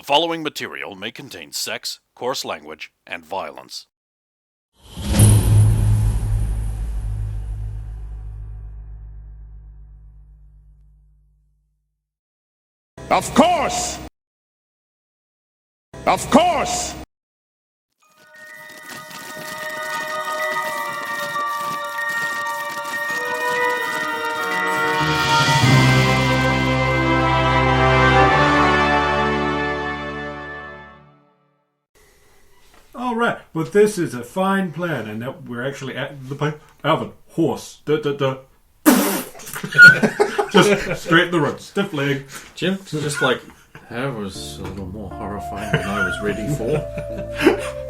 The following material may contain sex, coarse language, and violence. Of course! Of course! All right, but this is a fine plan, and that we're actually at the place. Alvin, horse, just straight in the road, stiff leg. Jim, just like, that was a little more horrifying than I was ready for.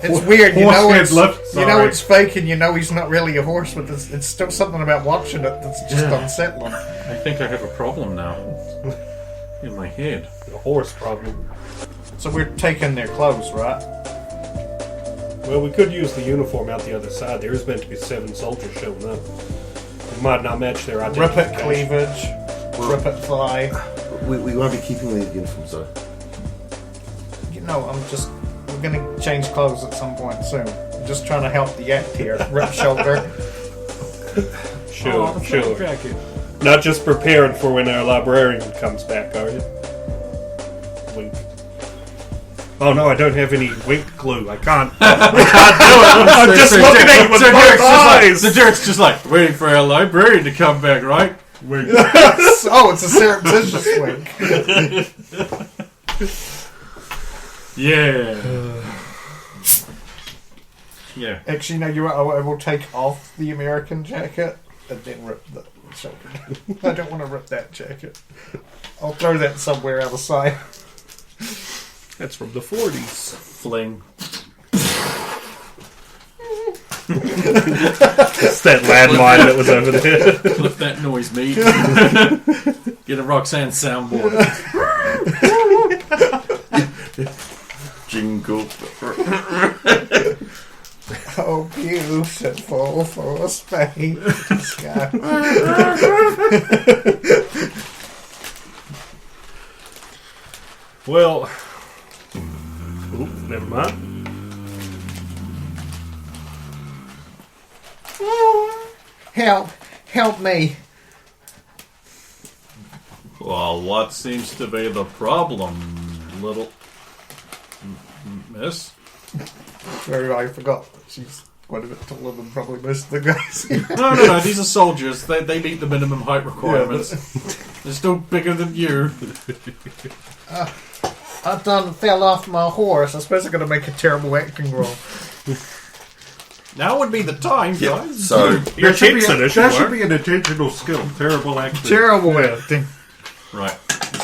It's weird, you Horse know head it's, left, you know sorry. it's fake and you know he's not really a horse, but it's still something about watching it that's just unsettling. I think I have a problem now. In my head. A horse problem. So we're taking their clothes, right? Well, we could use the uniform out the other side. There is meant to be 7 soldiers showing up. It might not match their Rip identification. it cleavage, rip it thigh. We won't be keeping the uniforms though. You know, we're gonna change clothes at some point soon. I'm just trying to help the act here. Rip shoulder. Sure. Not just preparing for when our librarian comes back, are you? Wink. Oh no, I don't have any wink glue. I can't. I'm just looking at you with both eyes. The Derek's just like, waiting for our librarian to come back, right? Wink. Oh, it's a surreptitious wink. Yeah. Yeah. Actually, no, you're right. I will take off the American jacket and then rip the shoulder. I don't want to rip that jacket. I'll throw that somewhere out of sight. That's from the 40s. Fling. It's that landmine that was over there. Clip that noise, mate. Get a Roxanne soundboard. Jingle. Oh, beautiful for space. Well, never mind. Help me. Well, what seems to be the problem, little miss? Sorry, I forgot. She's quite a bit taller than probably most of the guys here. No, these are soldiers. They meet the minimum height requirements. They're still bigger than you. I done fell off my horse. I suppose I'm going to make a terrible acting role. Now would be the time, guys. So Your cheeks in it That should be an intentional skill. Terrible acting. Terrible acting. Right.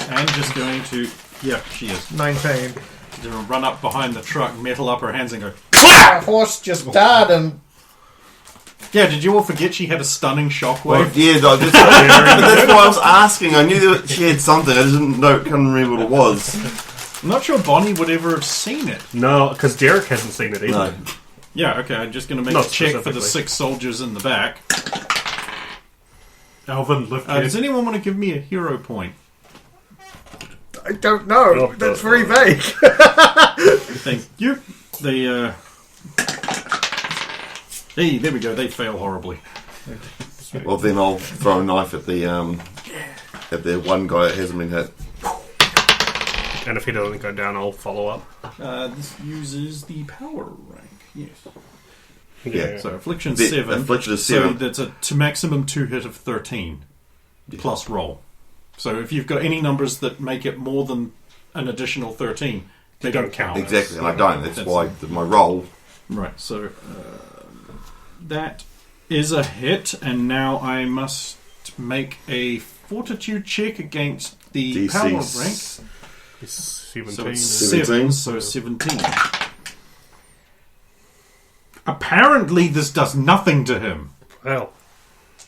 And just going to... Yeah, she is. 19. To run up behind the truck, metal up her hands and go... My horse just died and... Yeah, did you all forget she had a stunning shockwave? well, yeah, no, that's why I was asking. I knew that she had something. I just couldn't remember what it was. I'm not sure Bonnie would ever have seen it. No, because Derek hasn't seen it either. No. Yeah, okay, I'm just going to make Not a check for the specifically. 6 soldiers in the back. Alvin, lift Does anyone want to give me a hero point? I don't know. Oh, That's very vague. Thank you. They, Hey, there we go, they fail horribly. Well, then I'll throw a knife at the one guy that hasn't been hit. And if he doesn't go down, I'll follow up. This uses the power rank, yes. Yeah. So affliction The 7. affliction is So 7. that's a to maximum 2 hit of 13 plus roll. So if you've got any numbers that make it more than an additional 13, they don't count. Exactly, and I don't. That's why my roll. Right. So that is a hit, and now I must make a fortitude check against the DC power rank. 17. So it's 7, 17. so 17. Apparently this does nothing to him. Well,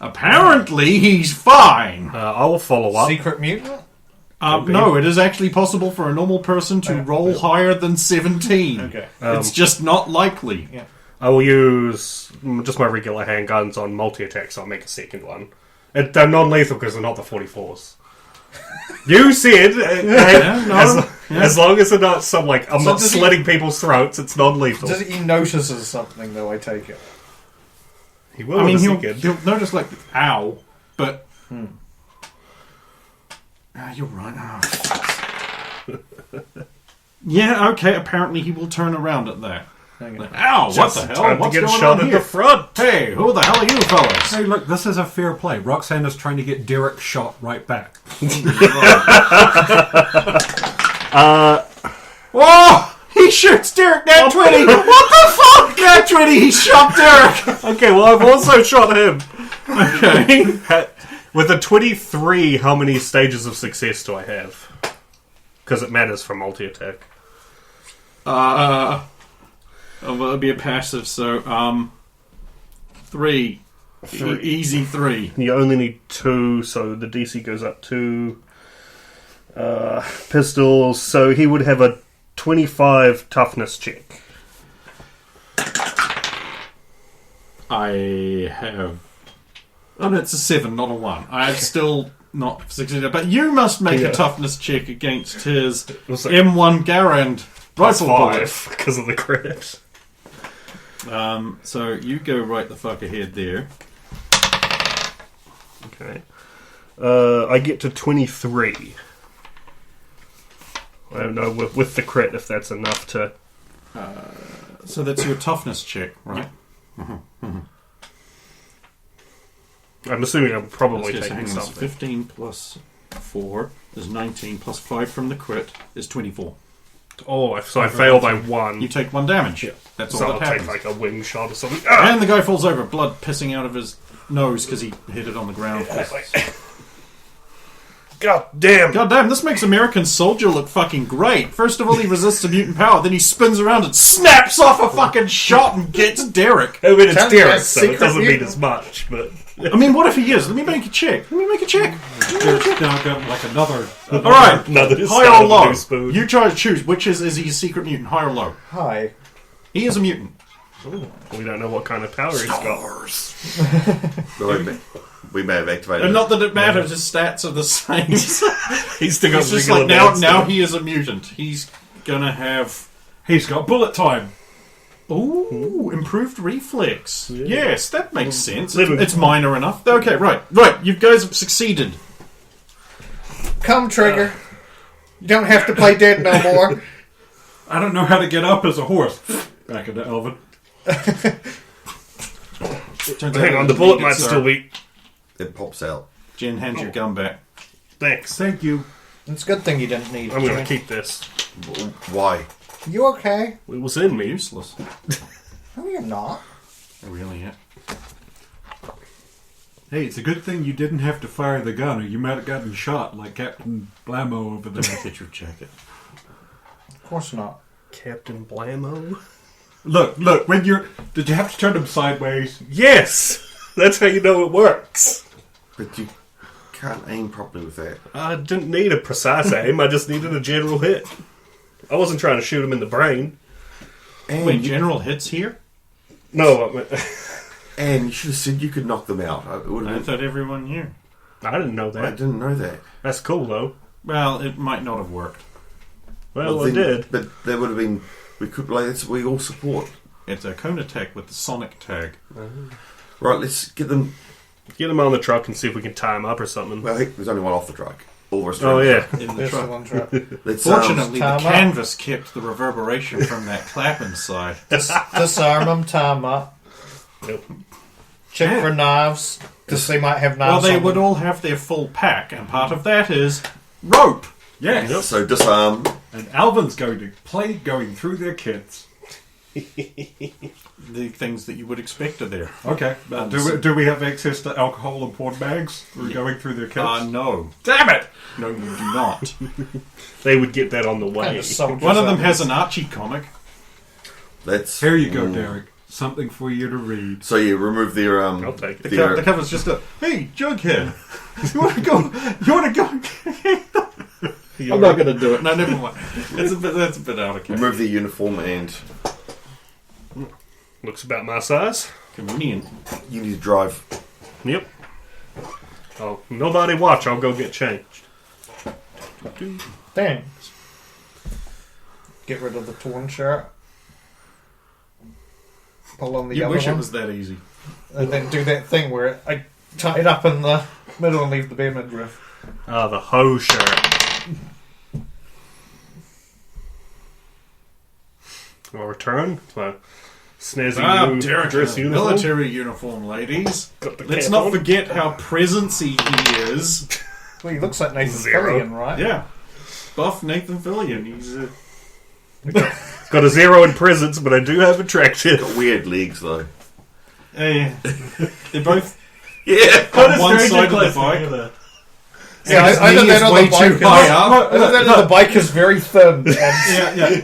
Apparently he's fine. I'll follow up. Secret mutant? No, it is actually possible for a normal person to roll higher than 17. Okay. It's just not likely. Yeah. I will use just my regular handguns on multi-attack, so I'll make a second one. They're non-lethal because they're not the 44s. You said, no, as long as it's not some, like, I'm So not does he- slitting people's throats, it's non-lethal. Does he notices something, though, I take it? He will I mean, in a he'll second. notice, like, ow, but... you're right. Yeah, okay, apparently he will turn around at that. Like, ow, Just what the time hell? to What's get going shot on in here? the front. Hey, who the hell are you fellas? Hey, look, this is a fair play. Roxanne is trying to get Derek shot right back. Whoa! He shoots Derek nat 20! What the fuck? Nat 20, he shot Derek! Okay, well, I've also shot him. Okay. With a 23, how many stages of success do I have? Because it matters for multi-attack. Well, it'll be a passive, so, 3. Easy 3. You only need 2, so the DC goes up 2. Pistols, so he would have a 25 toughness check. I have... Oh, no, it's a 7, not a 1. I've still not succeeded. But you must make a toughness check against his was like M1 Garand rifle bullet. 5 because of the crit. So you go right the fuck ahead there. Okay. I get to 23. I don't know with the crit if that's enough to... So that's your toughness check, right? I'm assuming I'm probably Let's just taking hang on. something. 15 plus 4 is 19, plus 5 from the crit is 24. Oh, so I fail by 1. You take 1 damage. Yeah. That's So all I'll that take happens. like a wing shot or something. Ah! And the guy falls over, blood pissing out of his nose because he hit it on the ground. God damn! God damn, this makes American Soldier look fucking great. First of all, he resists a mutant power, then he spins around and snaps off a fucking shot and gets Derek. I mean, it's Sounds Derek, like so it secret doesn't mean mutant. as much, but... I mean, what if he is? Let me make a check. Derek's now got like another Alright, Another high start or of a low? new spoon. You try to choose which is he a secret mutant, high or low? Hi. He is a mutant. We don't know what kind of power he's got. We may have activated And not that it matters, his stats are the same. He's still got It's just regular like now stats. he is a mutant. He's gonna have He's got bullet time. improved reflex. Yeah. Yes, that makes sense. Little- It's minor enough. Okay, right. You guys have succeeded. Come, Trigger. You don't have to play dead no more. I don't know how to get up as a horse. Back into Elvin. Hang on, the bullet might still be... It pops out. Jen, hand your gun back. Thanks. Thank you. It's a good thing you didn't need I'm going to it. keep this. Why? You okay? It was in me. Useless. No, you're not. Really, yeah. Hey, it's a good thing you didn't have to fire the gun, or you might have gotten shot like Captain Blammo over there. Get your jacket. Of course not. Captain Blammo? Look, when you're... Did you have to turn him sideways? Yes! That's how you know it works. But you can't aim properly with that. I didn't need a precise aim, I just needed a general hit. I wasn't trying to shoot him in the brain. And Wait, you, general hits here? No, I meant... and you should have said you could knock them out. It would I have thought everyone knew. I didn't know been, I that. didn't know that. That's cool, though. Well, it might not have worked. Well, I then- did. But there would have been. We could. Like, that's what we all support. It's a cone attack with the sonic tag. Right, let's get them. Get him on the truck and see if we can tie him up or something. Well, I think there's only one off the truck. All the rest Oh, are yeah. In the This truck. one trap. Let's, Fortunately, the Time up. canvas kept the reverberation from that clap inside. Disarm them, tie them up. Nope. Check for knives, because they might have Well, knives they on would them. all have their full pack, and part of that is rope. Yes. so disarm. And Alvin's going to play going through their kits. The things that you would expect are there. Okay. Do we have access to alcohol and porn bags? We're going through their kits? No. Damn it! No, you do not. They would get that on the way. Kinda soldiers One of them up. has an Archie comic. Let's. Here you go, Derek. Something for you to read. So yeah, remove their I'll take it. their- The cover's just a, hey, Jughead, you want to go? You want to go? I'm not going to do it. No, never mind. That's a bit out of character. remove their uniform and Looks about my size. Convenient. you need to drive. Yep. Oh, nobody watch. I'll go get changed. Thanks. Get rid of the torn shirt. Pull on the You other wish one. it was that easy. And then do that thing where I tie it up in the middle and leave the bare midriff. Ah, the hoe shirt. I'll return to my snazzy new Derek, dress uniform. military uniform, ladies. Got the Let's cap not on. forget how presency he is. Well, he looks like Nathan Zero. Fillion, right? Yeah. Buff Nathan Fillion. He's Got a 0 in presence, but I do have attraction. Got weird legs though. they're both Yeah. on one side of the bike. Yeah, His I knee know that is on way the bike. too high up. I know that on the bike is very thin. And Yeah.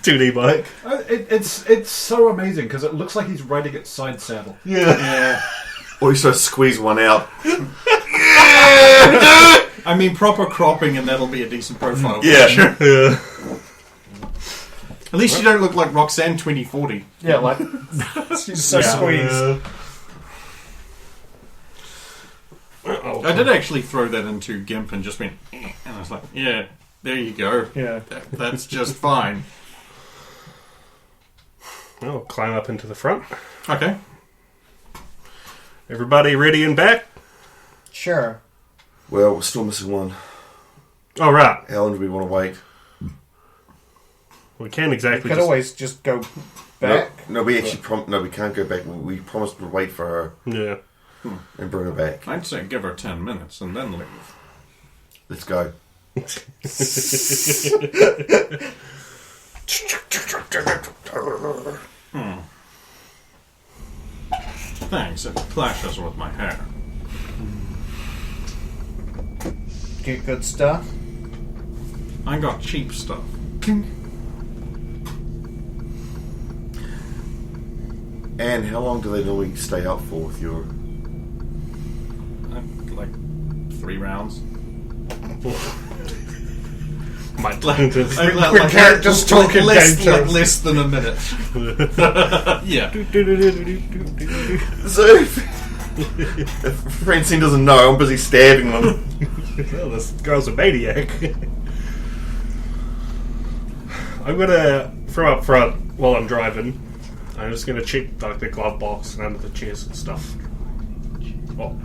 2D bike. It's so amazing because it looks like he's riding it side saddle. Yeah. Or you sort of squeeze one out. I mean, proper cropping, and that'll be a decent profile. Yeah. Yeah. At least you don't look like Roxanne 2040. yeah, like she's so squeezed. I did actually throw that into GIMP and just went, and I was like, yeah, there you go. Yeah. That's just fine. I'll climb up into the front. Okay. Everybody ready and back? Sure. Well, we're still missing one. All right. How long do we want to wait? We can't We exactly could just... always just go back. No, we actually no, we can't go back. We promised we'd wait for her Yeah. and bring her back. I'd say give her 10 minutes and then leave. Let's go. Thanks, it clashes with my hair. Get good stuff. I got cheap stuff. And how long do they normally stay up for with your... Like 3 rounds. My We're just talking less, game terms. less than a minute. Yeah. So, if Francine doesn't know, I'm busy stabbing them. Well, this girl's a maniac. I'm gonna, from up front, while I'm driving, I'm just gonna check like the glove box and under the chairs and stuff. Oh.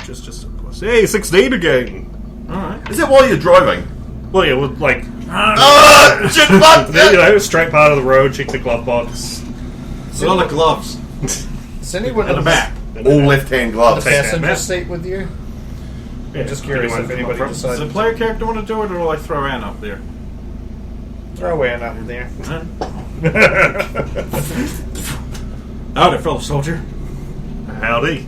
Just a plus. Hey, 16 again! Alright. Is that while you're driving? Well, yeah, well, like, Ah, shit, fuck! you know, straight part of the road, check the glove box. A lot of gloves. Is anyone And a back. All left-hand gloves. the passenger Matt. seat with you? Yeah, Just curious if anyone anybody from- Does the decides. player character want to do it, or will I throw Anne up there? Throw Ann up there. Howdy, fellow soldier. Howdy.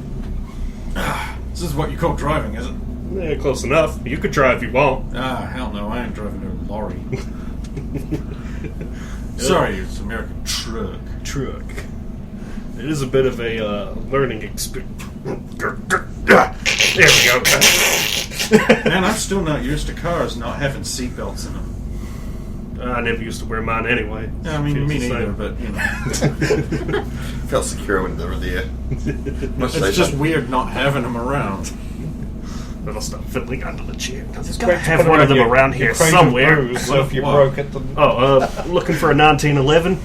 This is what you call driving, is it? Yeah, close enough. You could try if you want. Ah, hell no, I ain't driving a lorry. Sorry, it's American truck. Truck. It is a bit of a learning experience. There we go. Man, I'm still not used to cars not having seatbelts in them. I never used to wear mine anyway. I mean, Feels me the neither, same. but, you know. Felt secure when they were there. It's just weird not having them around. Then I'll start fiddling under the chair. There's Great gotta to have put one of around them your- around your here crate of somewhere. booze, so if you What? broke it, then Looking for a 1911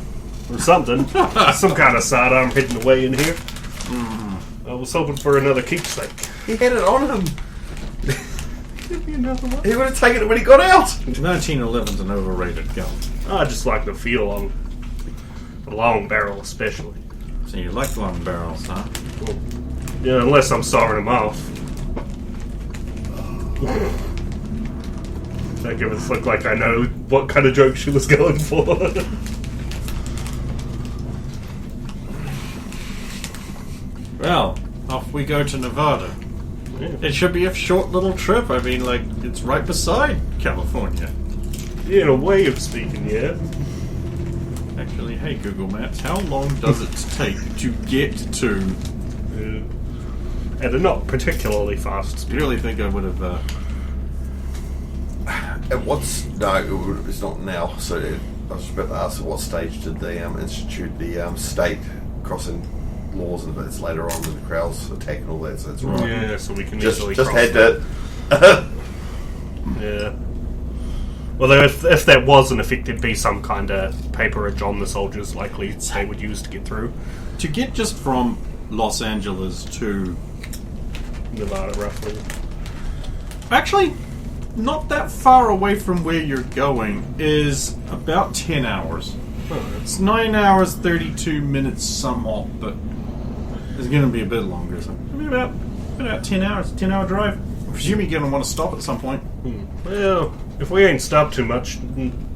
or something. Some kind of sidearm hidden away in here. I was hoping for another keepsake. He had it on him. Give me another one. He would have taken it when he got out. 1911's an overrated gun. I just like the feel on the long barrel, especially. So you like long barrels, huh? Yeah, unless I'm sawing them off. That give us look like I know what kind of joke she was going for. Well, off we go to Nevada. It should be a short little trip. I mean, like, it's right beside California. In a way of speaking, yeah. Actually, hey, Google Maps, how long does it take to get to... At a not particularly fast Do speed. you really think I would have... And what's... No, it's not now. So I was about to ask at what stage did they institute the state crossing laws, and it's later on when the crowds attack and all that, so that's right. Yeah, so we can Just easily had cross to... Yeah. Although if that wasn't effective, it'd be some kind of paperage on the soldiers likely they would use to get through. To get just from Los Angeles to... Nevada, roughly. Actually, not that far away from where you're going is about 10 hours. It's 9 hours, 32 minutes somewhat, but it's going to be a bit longer. So maybe about 10 hours, 10-hour drive. I presume you're going to want to stop at some point. Well, if we ain't stopped too much,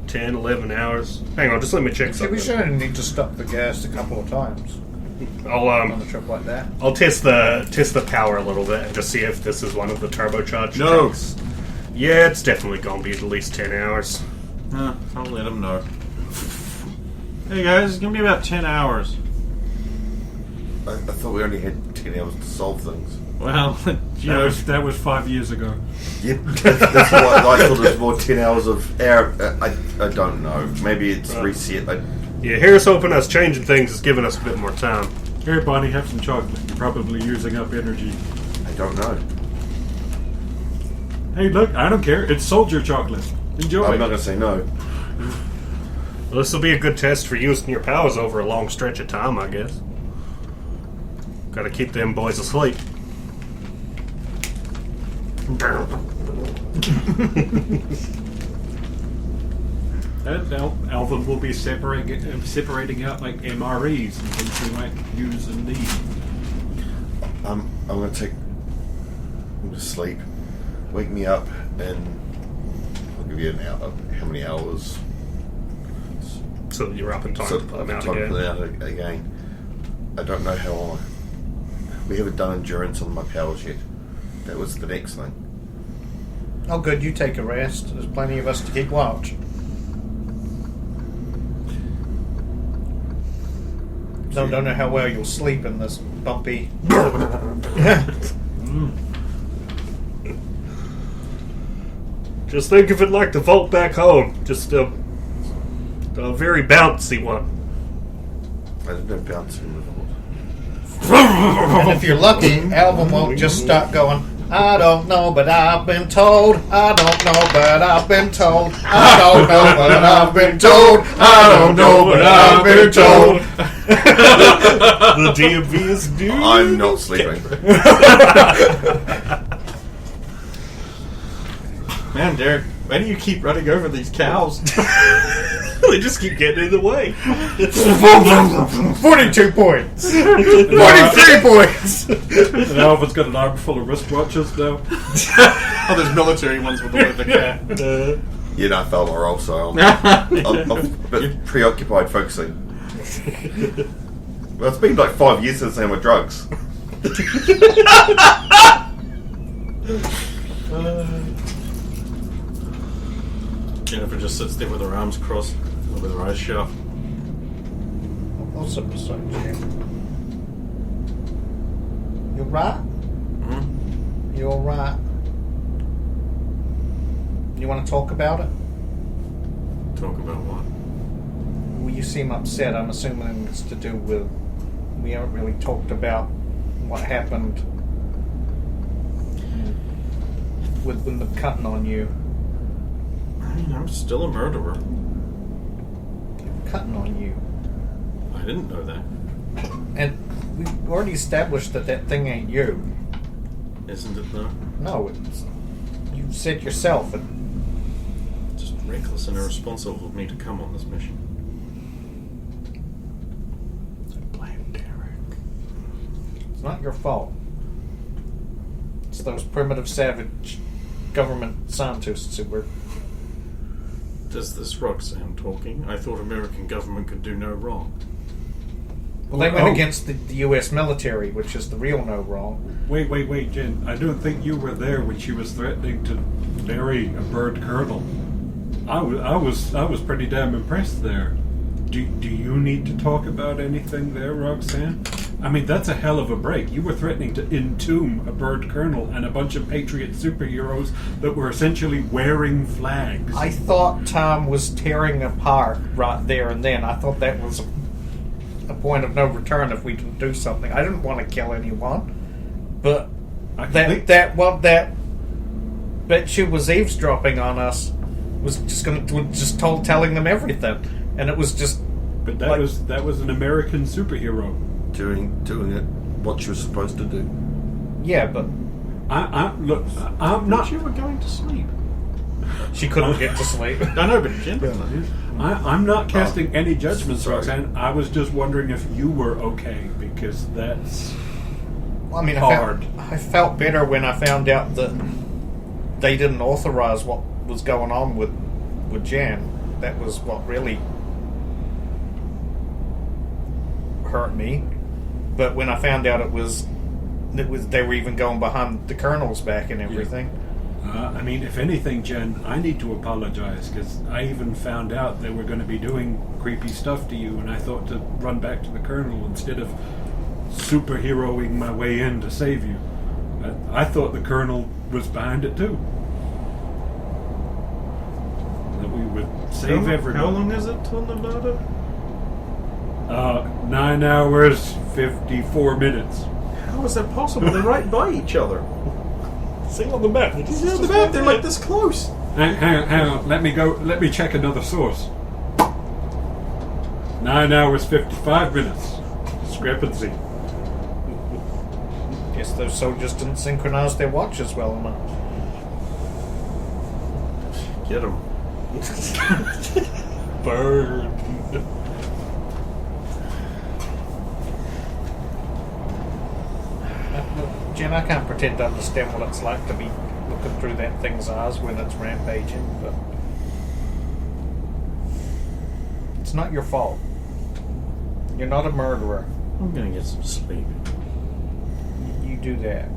10, 11 hours. Hang on, just let me check See, something. we should only need to stop the gas a couple of times I'll on a trip like that. I'll test the power a little bit and just see if this is one of the turbocharged No. tanks. Yeah, it's definitely gonna be at least 10 hours. I'll let them know. Hey guys, it's going to be about 10 hours. I thought we only had 10 hours to solve things. Well, you know, That was 5 years ago. Yeah, that's what I thought it was more 10 hours of air. I don't know. Maybe it's reset. Yeah, here's hoping us changing things is giving us a bit more time. Here, Bonnie, have some chocolate. You're probably using up energy. I don't know. Hey, look, I don't care. It's soldier chocolate. Enjoy. I'm not going to say no. Well, this will be a good test for using your powers over a long stretch of time, I guess. Gotta keep them boys asleep. Alvin will be separating out like MREs and things we might use and need. I'm going to I'm to sleep. Wake me up and I'll give you an hour. How many hours? So that you're up in time So to put them out time to again. put it out again. I don't know how long. We haven't done endurance on my powers yet. That was the next thing. Oh, good. You take a rest. There's plenty of us to keep watch. Don't know how well you'll sleep in this bumpy. Just think of it like the vault back home. Just a very bouncy one. I didn't know bouncing in the vault. And if you're lucky, Alvin won't just start going, I don't know, but I've been told. I don't know, but I've been told. I don't know, but I've been told. I don't know, but I've been told. The DMV is due. I'm not sleeping. man, Derek, why do you keep running over these cows? They just keep getting in the way. 42 points. 43 points. And Alvin's got an arm full of wristwatches now. Oh, there's military ones with the cat. You know, I failed my roll, so I'm a bit preoccupied focusing. Well, it's been like 5 years since I had my drugs. Jennifer just sits there with her arms crossed, with her eyes shut. What's up, Jim? You right? You alright? You want to talk about it? Talk about what? Well, you seem upset. I'm assuming it's to do with... We haven't really talked about what happened with them cutting on you. I mean, I'm still a murderer. Cutting on you. I didn't know that. And we've already established that that thing ain't you. Isn't it though? No, it's... You said yourself. Just reckless and irresponsible of me to come on this mission. Blame Derek. It's not your fault. It's those primitive, savage government scientists who were... Does this Roxanne talking? I thought American government could do no wrong. Well, they went against the U.S. military, which is the real no wrong. Wait, Jen. I don't think you were there when she was threatening to bury a bird colonel. I was pretty damn impressed there. Do you need to talk about anything there, Roxanne? I mean, that's a hell of a break. You were threatening to entomb a bird colonel and a bunch of patriot superheroes that were essentially wearing flags. I thought Tom was tearing apart right there and then. I thought that was a point of no return if we didn't do something. I didn't want to kill anyone, but that bet she was eavesdropping on us. Was telling them everything, and it was just. But that was an American superhero. Doing it what she was supposed to do. Yeah, but I'm Not not. you were going to sleep. she couldn't get to sleep. I know, but Jen. I'm not casting any judgments, sorry. Roxanne. I was just wondering if you were okay, because that's I mean, hard. I felt better when I found out that they didn't authorize what was going on with Jan. That was what really hurt me. But when I found out it was they were even going behind the Colonel's back and everything. I mean, if anything, Jen, I need to apologize, because I even found out they were going to be doing creepy stuff to you, and I thought to run back to the Colonel instead of superheroing my way in to save you. I thought the Colonel was behind it too. That we would save everyone. How long is it till Nevada? 9 hours, 54 minutes. How is that possible? They're right by each other. See on the map. Yeah, the map, they're like this close. Hang on. Let me check another source. 9 hours, 55 minutes. Discrepancy. Guess those soldiers didn't synchronize their watches well enough. Get him. Bird. Jen, I can't pretend to understand what it's like to be looking through that thing's eyes when it's rampaging, but it's not your fault. You're not a murderer. I'm gonna get some sleep. You do that.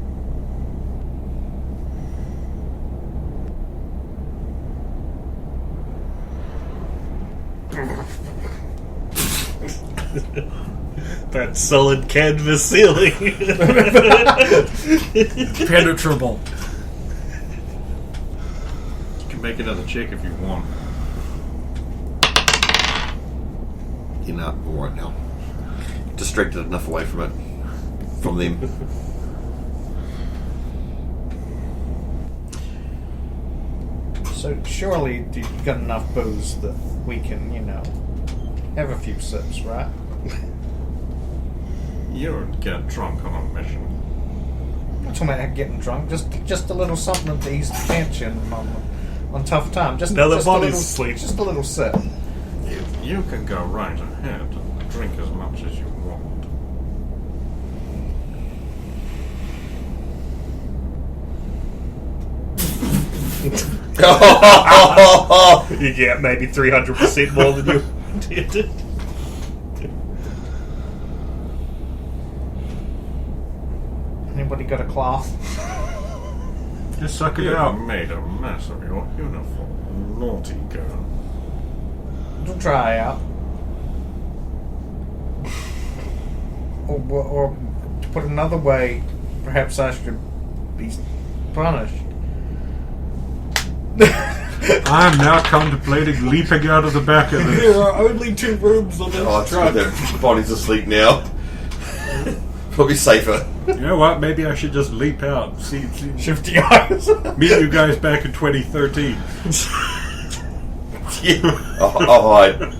That solid canvas ceiling. Penetrable. You can make another check if you want. You're not all right now. Distracted enough away from it, from them. So surely you've got enough booze that we can, have a few sips, right? You don't get drunk on a mission. I'm not talking about getting drunk, just a little something to ease the tension on tough time. Just Now that just body's asleep. Just a little sip. You can go right ahead and drink as much as you want. You get maybe 300% more than you did. Anybody got a cloth? Just suck it You out. made a mess of your uniform, naughty girl. It'll dry out. Or to put another way, perhaps I should be punished. I'm now contemplating leaping out of the back of this. There are only 2 rooms on this Oh, it's truck. good that body's asleep now. Probably safer. You know what? Maybe I should just leap out. See Shifty eyes. meet you guys back in 2013. Yeah. I'll hide.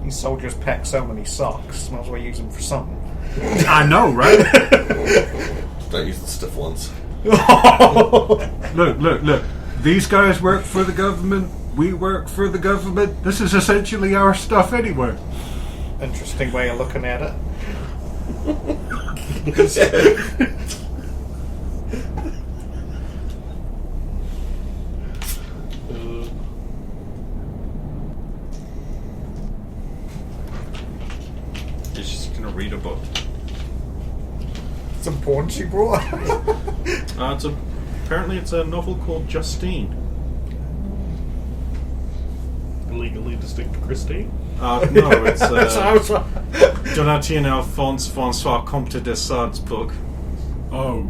These soldiers pack so many socks. Might as well use them for something. I know, right? Don't use the stiff ones. Look. These guys work for the government. We work for the government. This is essentially our stuff anyway. Interesting way of looking at it. She's just gonna read a book. Some porn she brought. Apparently it's a novel called Justine. Legally distinct Christine. No, it's Donatien Alphonse Francois Comte de Sade's book. Oh.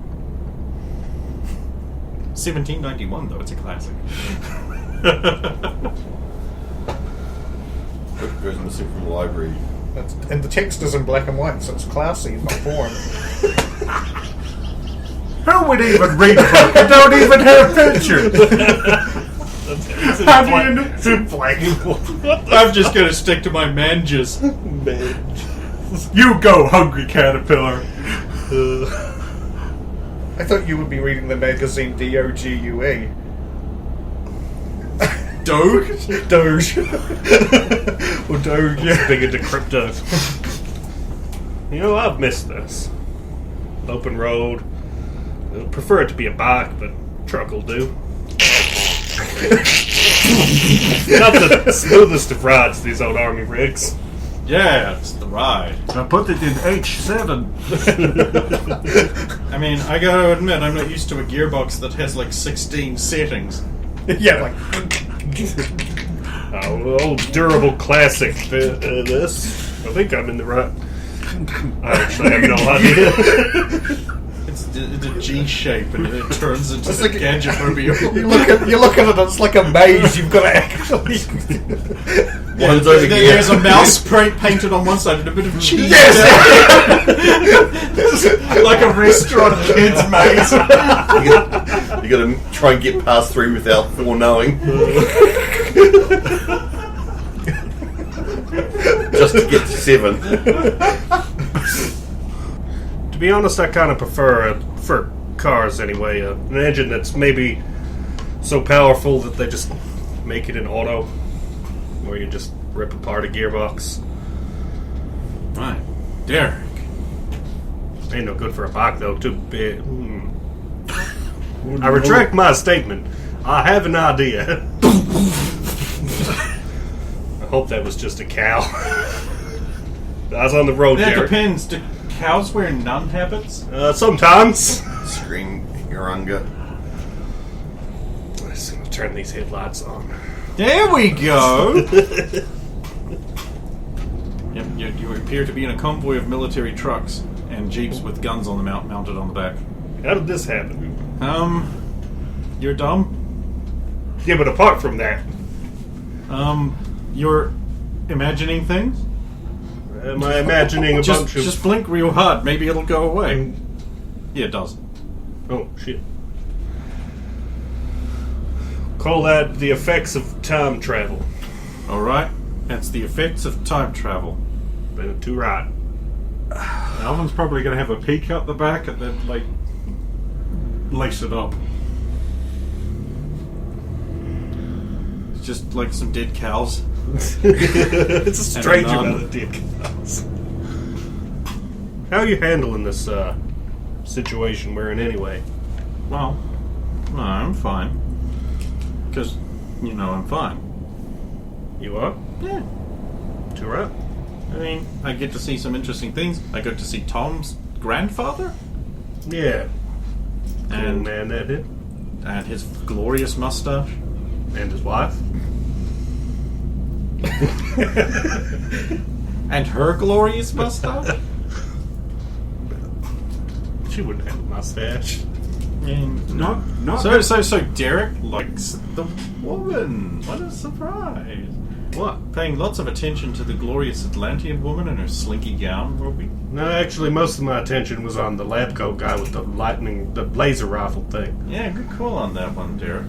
1791, though. It's a classic. Book goes missing from the library. And the text is in black and white, so it's classy, not boring. Who would even read a book that don't even have pictures? How do you know? It's in black and white. I'm just gonna stick to my manjas. You go, hungry caterpillar. I thought you would be reading the magazine DOGUA. Doge? Doge. Or Doge. Big into crypto. You know, I've missed this. Open road. I'd prefer it to be a bike, but truck will do. Not the smoothest of rides, these old army rigs. Yeah, it's the ride. I put it in H7. I mean, I gotta admit, I'm not used to a gearbox that has like 16 settings. Yeah, like... Old durable classic. This. I think I'm in the right. I actually have no idea. It's a G shape and it turns into It's a like gadget-mobile. You look at it, it's like a maze. You've got to actually... One's over here. There's a mouse painted on one side and a bit of cheese. Yes! Like a restaurant kid's maze. You gotta try and get past 3 without foreknowing. Just to get to 7. To be honest, I kind of prefer, for cars anyway, an engine that's maybe so powerful that they just make it an auto, where you just rip apart a gearbox. Right. Derek. Ain't no good for a bike, though. Too big. I retract my statement. I have an idea. I hope that was just a cow. I was on the road, That Derek. depends. Do cows wear nun habits? Sometimes. Scream Uranga. Let's turn these headlights on. There we go! Yep, you appear to be in a convoy of military trucks and jeeps with guns on them mounted on the back. How did this happen? You're dumb? Yeah, but apart from that, You're imagining things? am I imagining a bunch of... Just blink real hard, maybe it'll go away. Yeah, it does. Oh, shit. Call that the effects of time travel. Alright, that's the effects of time travel. Been too right. Alvin's probably going to have a peek out the back and then, like, lace it up. It's just like some dead cows. It's a strange And a nun. amount of dick. How are you handling this situation we're in anyway? Well, no, I'm fine. Because, I'm fine. You are? Yeah. Too right. I mean, I get to see some interesting things. I got to see Tom's grandfather Yeah. Cool and man that did. and his glorious mustache. And his wife. And her glorious mustache? She wouldn't have a mustache. Not So Derek likes the woman. What a surprise. What? Paying lots of attention to the glorious Atlantean woman in her slinky gown, were we? No, actually, most of my attention was on the lab coat guy with the laser rifle thing. Yeah, good call on that one, Derek.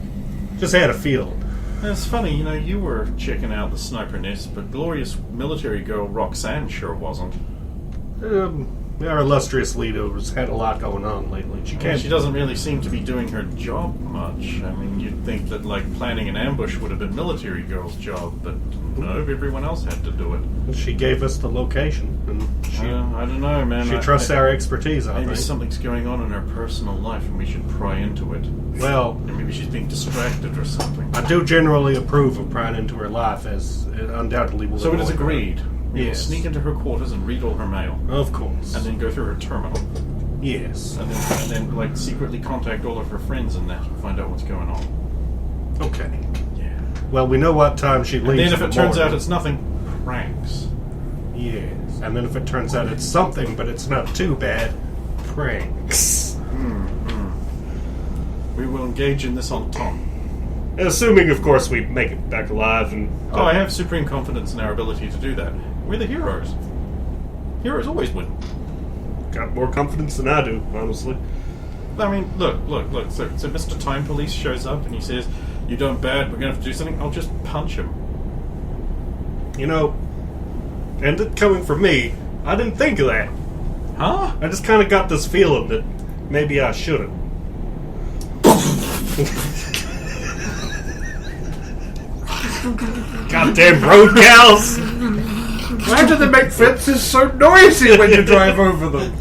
Just had a feel. It's funny, you were checking out the sniper nest, but glorious military girl Roxanne sure wasn't. Our illustrious leader has had a lot going on lately. She can't. She doesn't really seem to be doing her job much. I mean, you'd think that, planning an ambush would have been military girl's job, but no, everyone else had to do it. She gave us the location, and she I don't know, man. she trusts our expertise. I Maybe think. something's going on in her personal life, and we should pry into it. Well, Or maybe she's being distracted or something. I do generally approve of prying into her life, as it undoubtedly will. So it is annoy her. agreed. We will Yes. sneak into her quarters and read all her mail, Of course. and then go through her terminal, Yes. and then secretly contact all of her friends and that, and find out what's going on. Okay. Yeah. Well, we know what time she leaves. And then if in the it turns out morning. it's nothing, pranks. Yes. And then if it turns out it's something, but it's not too bad, pranks. We will engage in this on top. Assuming, of course, we make it back alive and... Oh, I have supreme confidence in our ability to do that. We're the heroes. Heroes always win. Got more confidence than I do, honestly. I mean, look. So Mr. Time Police shows up and he says, "You done bad, we're going to have to do something." I'll just punch him. You know, and it coming from me, I didn't think of that. Huh? I just kind of got this feeling that maybe I shouldn't. Goddamn road cows! Why do they make fences so noisy when you drive over them?